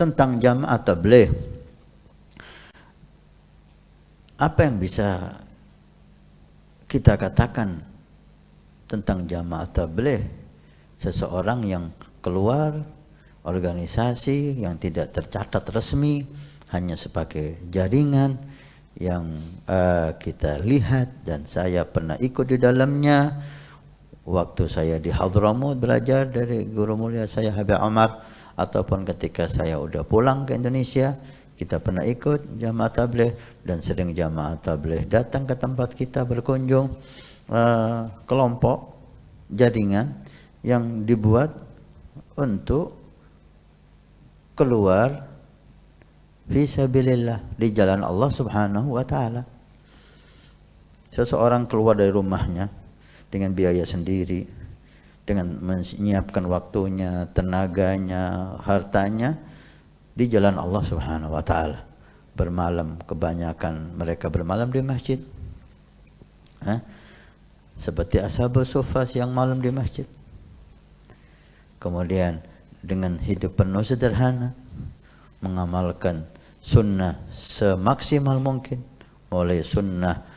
tentang jamaah tabligh. Apa yang bisa kita katakan tentang jamaah tabligh? Seseorang yang keluar organisasi yang tidak tercatat resmi, hanya sebagai jaringan yang kita lihat, dan saya pernah ikut di dalamnya waktu saya di Hadramut belajar dari guru mulia saya Habib Omar, ataupun ketika saya udah pulang ke Indonesia, kita pernah ikut jamaah tabligh, dan sering jamaah tabligh datang ke tempat kita berkunjung, kelompok jaringan yang dibuat untuk keluar fisabilillah, di jalan Allah Subhanahu wa taala. Seseorang keluar dari rumahnya dengan biaya sendiri, dengan menyiapkan waktunya, tenaganya, hartanya di jalan Allah Subhanahu wa taala. Bermalam, kebanyakan mereka bermalam di masjid. Seperti Ashabus Suffah yang malam di masjid. Kemudian dengan hidup penuh sederhana, mengamalkan sunnah semaksimal mungkin, mulai sunnah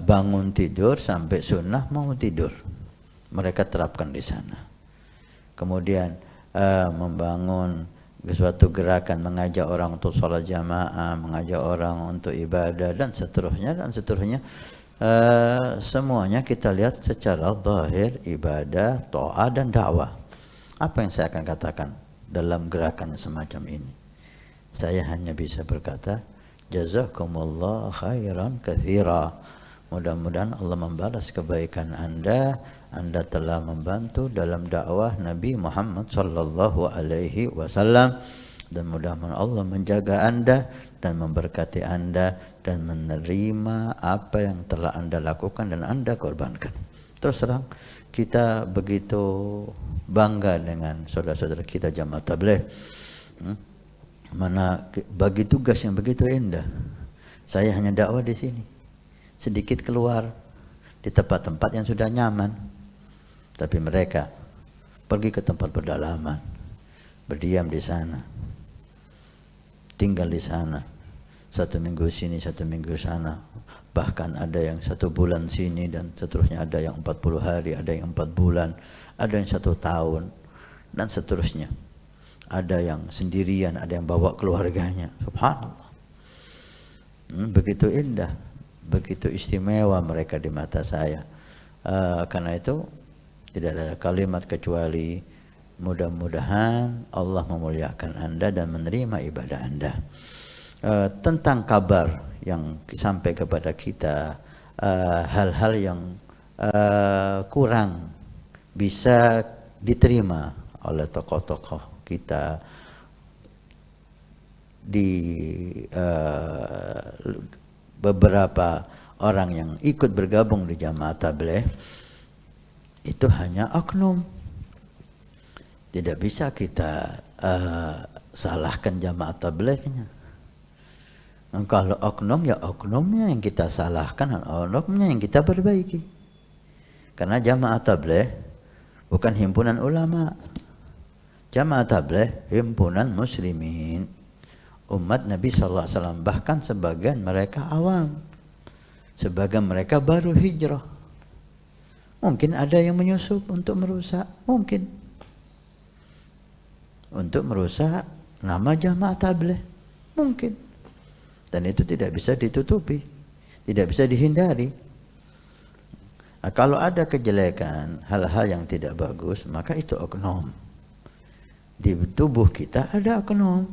bangun tidur sampai sunnah mau tidur, mereka terapkan di sana. Kemudian membangun suatu gerakan, mengajak orang untuk sholat jamaah, mengajak orang untuk ibadah, dan seterusnya dan seterusnya. Semuanya kita lihat secara zahir, ibadah, ta'ah dan dakwah. Apa yang saya akan katakan dalam gerakan semacam ini? Saya hanya bisa berkata, jazakumullah khairan katsira. Mudah-mudahan Allah membalas kebaikan Anda. Anda telah membantu dalam dakwah Nabi Muhammad sallallahu alaihi wasallam, dan mudah-mudahan Allah menjaga Anda dan memberkati Anda dan menerima apa yang telah Anda lakukan dan Anda korbankan. Terus terang, kita begitu bangga dengan saudara-saudara kita jamaah tabligh. Mana bagi tugas yang begitu indah. Saya hanya dakwah di sini, sedikit keluar di tempat-tempat yang sudah nyaman, tapi mereka pergi ke tempat pedalaman, berdiam di sana, tinggal di sana, 1 minggu sini, 1 minggu sana, bahkan ada yang 1 bulan sini, dan seterusnya ada yang 40 hari, ada yang 4 bulan, ada yang 1 tahun, dan seterusnya. Ada yang sendirian, ada yang bawa keluarganya. Subhanallah. Begitu indah, begitu istimewa mereka di mata saya. Karena itu tidak ada kalimat kecuali mudah-mudahan Allah memuliakan Anda dan menerima ibadah Anda. Tentang kabar yang sampai kepada kita, hal-hal yang kurang bisa diterima oleh tokoh-tokoh kita di beberapa orang yang ikut bergabung di jamaah tabligh, itu hanya oknum. Tidak bisa kita salahkan jamaah tablighnya. Kalau oknum, ya oknumnya yang kita salahkan, oknumnya yang kita perbaiki. Karena jamaah tabligh bukan himpunan ulama. Jamaah tabligh himpunan muslimin, umat Nabi sallallahu alaihi wasallam. Bahkan sebagian mereka awam, sebagian mereka baru hijrah. Mungkin ada yang menyusup untuk merusak, mungkin untuk merusak nama jamaah tabligh, mungkin. Dan itu tidak bisa ditutupi, tidak bisa dihindari. Nah, kalau ada kejelekan, hal-hal yang tidak bagus, maka itu oknum. Di tubuh kita ada oknum,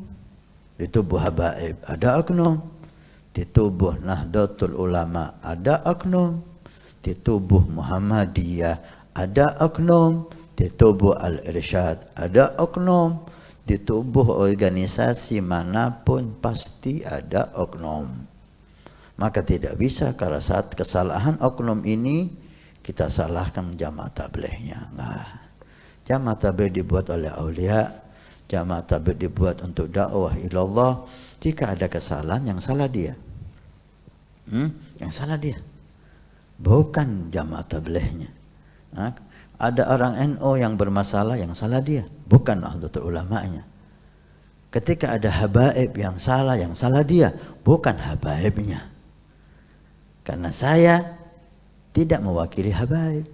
di tubuh Habaib ada oknum, di tubuh Nahdlatul Ulama ada oknum, di tubuh Muhammadiyah ada oknum, di tubuh Al-Irsyad ada oknum, di tubuh organisasi manapun pasti ada oknum. Maka tidak bisa karena saat kesalahan oknum ini kita salahkan jamaah tablighnya. Nah, jamaah tabligh dibuat oleh aulia, jamaah tabligh dibuat untuk dakwah ilallah. Jika ada kesalahan, yang salah dia, yang salah dia, bukan jamaah tablighnya. Nah, ada orang NU yang bermasalah, yang salah dia, bukan Nahdlatul Ulamanya. Ketika ada habaib yang salah dia, bukan habaibnya. Karena saya tidak mewakili habaib.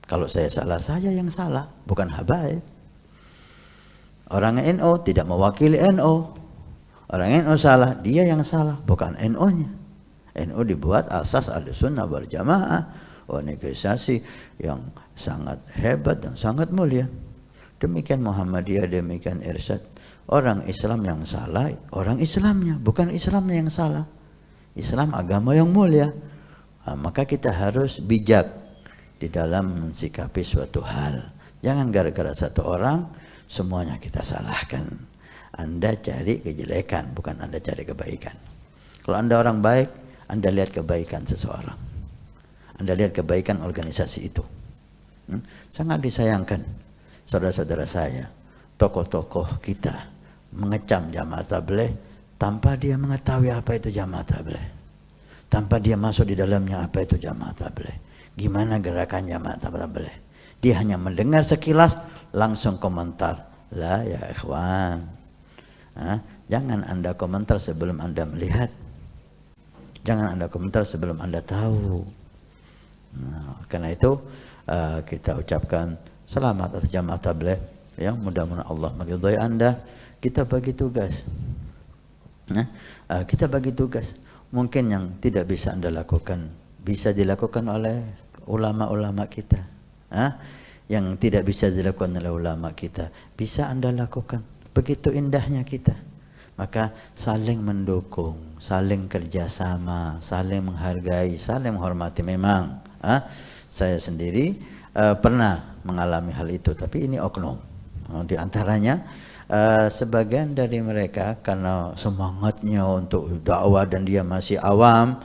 Kalau saya salah, saya yang salah, bukan habaib. Orang NU tidak mewakili NU. Orang NU salah, dia yang salah, bukan NU-nya. NU dibuat asas Ahlussunnah wal Jamaah, organisasi yang sangat hebat dan sangat mulia. Demikian Muhammadiyah, demikian Irsyad. Orang Islam yang salah, orang Islamnya, bukan Islamnya yang salah. Islam agama yang mulia. Nah, maka kita harus bijak di dalam mensikapi suatu hal. Jangan gara-gara satu orang semuanya kita salahkan. Anda cari kejelekan, bukan Anda cari kebaikan. Kalau Anda orang baik, Anda lihat kebaikan seseorang. Anda lihat kebaikan organisasi itu. Sangat disayangkan saudara-saudara saya, tokoh-tokoh kita mengecam jamaah tabligh tanpa dia mengetahui apa itu jamaah tabligh, tanpa dia masuk di dalamnya apa itu jamaah tabligh, gimana gerakan jamaah tabligh. Dia hanya mendengar sekilas langsung komentar. Lah ya ikhwan, jangan Anda komentar sebelum Anda melihat, jangan Anda komentar sebelum Anda tahu. Nah, karena itu kita ucapkan selamat atas jamaah tabligh, ya, mudah-mudahan Allah meridhai Anda. Kita bagi tugas. Kita bagi tugas. Mungkin yang tidak bisa Anda lakukan, bisa dilakukan oleh ulama-ulama kita. Yang tidak bisa dilakukan oleh ulama kita, bisa Anda lakukan. Begitu indahnya kita. Maka saling mendukung, saling kerjasama, saling menghargai, saling menghormati. Memang saya sendiri pernah mengalami hal itu, tapi ini oknum. Di antaranya sebagian dari mereka karena semangatnya untuk dakwah dan dia masih awam,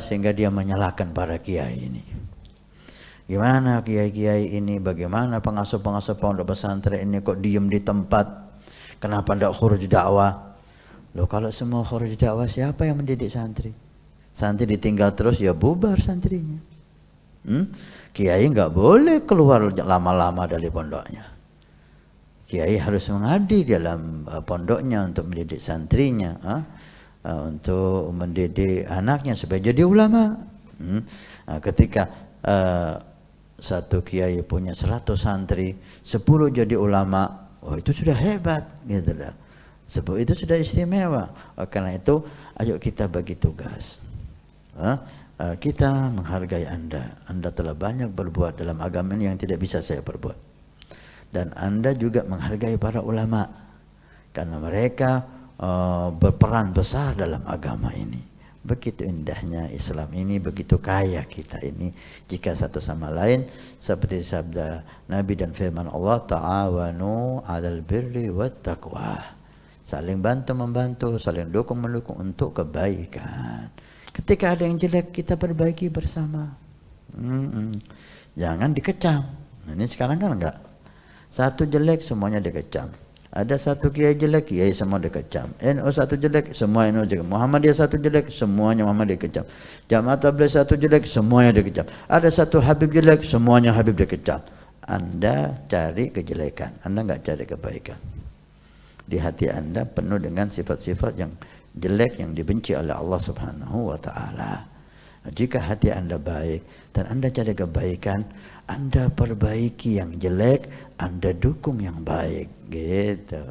sehingga dia menyalahkan para kiai ini. Gimana kiai-kiai ini, bagaimana pengasuh-pengasuh pondok pesantren ini kok diem di tempat, kenapa tidak khuruj dakwah? Loh, kalau semua khuruj dakwah, siapa yang mendidik santri? Santri ditinggal terus, ya bubar santrinya. Kiai nggak boleh keluar lama-lama dari pondoknya. Kiai harus mengabdi dalam pondoknya untuk mendidik santrinya, untuk mendidik anaknya supaya jadi ulama. Ketika satu kiai punya 100 santri, 10 jadi ulama, itu sudah hebat, gitu lah. Sebab itu sudah istimewa. Karena itu, ayo kita bagi tugas. Kita menghargai Anda. Anda telah banyak berbuat dalam agama ini yang tidak bisa saya perbuat. Dan Anda juga menghargai para ulama, karena mereka berperan besar dalam agama ini. Begitu indahnya Islam ini, begitu kaya kita ini, jika satu sama lain seperti sabda Nabi dan firman Allah, ta'awanu 'alal birri wat taqwa. Saling bantu-membantu, saling dukung-mendukung untuk kebaikan. Ketika ada yang jelek, kita perbaiki bersama. Jangan dikecam. Nah, ini sekarang kan enggak. Satu jelek semuanya dikecam. Ada satu kiai jelek, kiai semua dikecam. NU satu jelek, semua NU jelek. Muhammadiyah satu jelek, semuanya Muhammadiyah dikecam. Jamaah tabligh satu jelek, semuanya dikecam. Ada satu Habib jelek, semuanya Habib dikecam. Anda cari kejelekan, Anda enggak cari kebaikan. Di hati Anda penuh dengan sifat-sifat yang jelek yang dibenci oleh Allah Subhanahu wa taala. Jika hati Anda baik dan Anda cari kebaikan, Anda perbaiki yang jelek, Anda dukung yang baik, gitu.